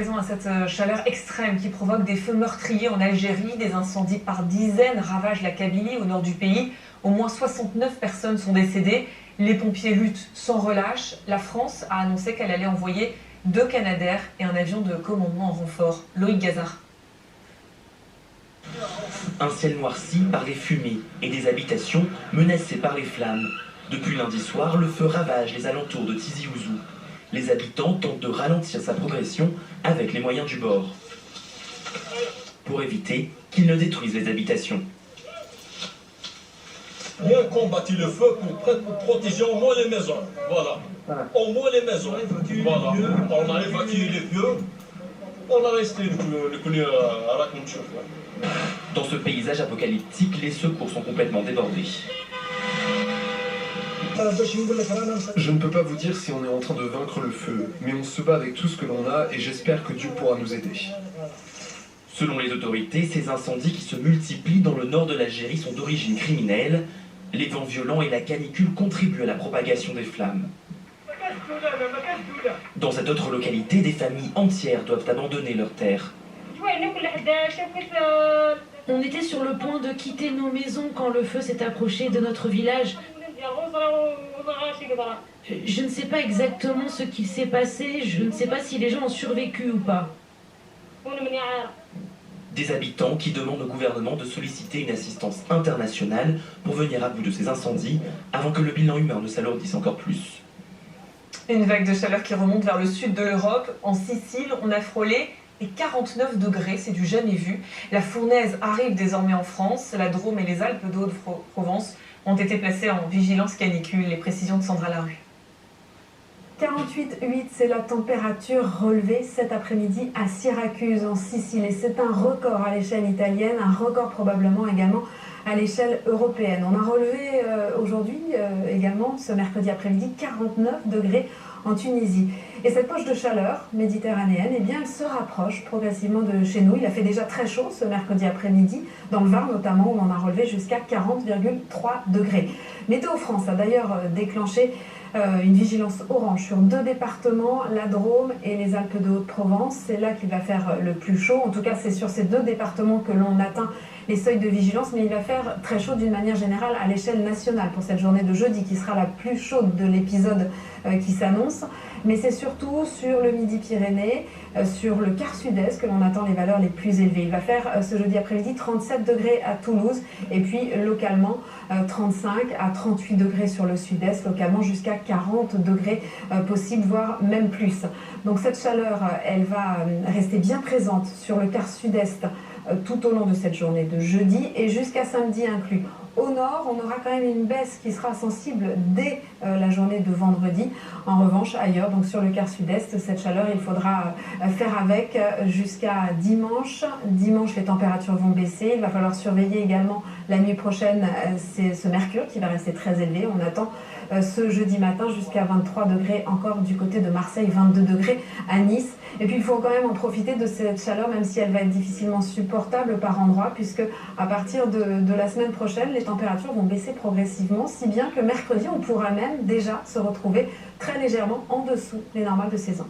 À cette chaleur extrême qui provoque des feux meurtriers en Algérie, des incendies par dizaines ravagent la Kabylie au nord du pays. Au moins 69 personnes sont décédées. Les pompiers luttent sans relâche. La France a annoncé qu'elle allait envoyer 2 Canadair et un avion de commandement en renfort. Loïc Gazard. Un ciel noirci par les fumées et des habitations menacées par les flammes. Depuis lundi soir, le feu ravage les alentours de Tizi Ouzou. Les habitants tentent de ralentir sa progression avec les moyens du bord, pour éviter qu'il ne détruise les habitations. On combattit le feu pour protéger au moins les maisons. Voilà. Au moins les maisons. Voilà. On a évacué les vieux. On a resté le connu à la culture. Dans ce paysage apocalyptique, les secours sont complètement débordés. Je ne peux pas vous dire si on est en train de vaincre le feu, mais on se bat avec tout ce que l'on a et j'espère que Dieu pourra nous aider. Selon les autorités, ces incendies qui se multiplient dans le nord de l'Algérie sont d'origine criminelle. Les vents violents et la canicule contribuent à la propagation des flammes. Dans cette autre localité, des familles entières doivent abandonner leurs terres. On était sur le point de quitter nos maisons quand le feu s'est approché de notre village. Je ne sais pas exactement ce qui s'est passé, je ne sais pas si les gens ont survécu ou pas. Des habitants qui demandent au gouvernement de solliciter une assistance internationale pour venir à bout de ces incendies avant que le bilan humain ne s'alourdisse encore plus. Une vague de chaleur qui remonte vers le sud de l'Europe. En Sicile, on a frôlé les 49 degrés, c'est du jamais vu. La fournaise arrive désormais en France. La Drôme et les Alpes de Haute-Provence ont été placées en vigilance canicule. Les précisions de Sandra Larue. 48,8, c'est la température relevée cet après-midi à Syracuse, en Sicile. Et c'est un record à l'échelle italienne, un record probablement également à l'échelle européenne. On a relevé aujourd'hui également, ce mercredi après-midi, 49 degrés en Tunisie. Et cette poche de chaleur méditerranéenne, eh bien, elle se rapproche progressivement de chez nous. Il a fait déjà très chaud ce mercredi après-midi, dans le Var notamment, où on en a relevé jusqu'à 40,3 degrés. Météo France a d'ailleurs déclenché une vigilance orange sur 2 départements, la Drôme et les Alpes de Haute-Provence. C'est là qu'il va faire le plus chaud. En tout cas, c'est sur ces 2 départements que l'on atteint les seuils de vigilance, mais il va faire très chaud d'une manière générale à l'échelle nationale pour cette journée de jeudi qui sera la plus chaude de l'épisode qui s'annonce. Mais c'est surtout sur le Midi-Pyrénées, sur le quart sud-est que l'on attend les valeurs les plus élevées. Il va faire ce jeudi après-midi 37 degrés à Toulouse et puis localement 35 à 38 degrés sur le sud-est, localement jusqu'à 40 degrés possible, voire même plus. Donc cette chaleur, elle va rester bien présente sur le quart sud-est tout au long de cette journée de jeudi et jusqu'à samedi inclus. Au nord, on aura quand même une baisse qui sera sensible dès la journée de vendredi. En revanche, ailleurs, donc sur le quart sud-est, cette chaleur, il faudra faire avec jusqu'à dimanche. Dimanche, les températures vont baisser. Il va falloir surveiller également la nuit prochaine ce mercure qui va rester très élevé. On attend ce jeudi matin jusqu'à 23 degrés encore du côté de Marseille, 22 degrés à Nice. Et puis il faut quand même en profiter de cette chaleur, même si elle va être difficilement supportable par endroits, puisque à partir de la semaine prochaine, les températures vont baisser progressivement, si bien que mercredi, on pourra même déjà se retrouver très légèrement en dessous des normales de saison.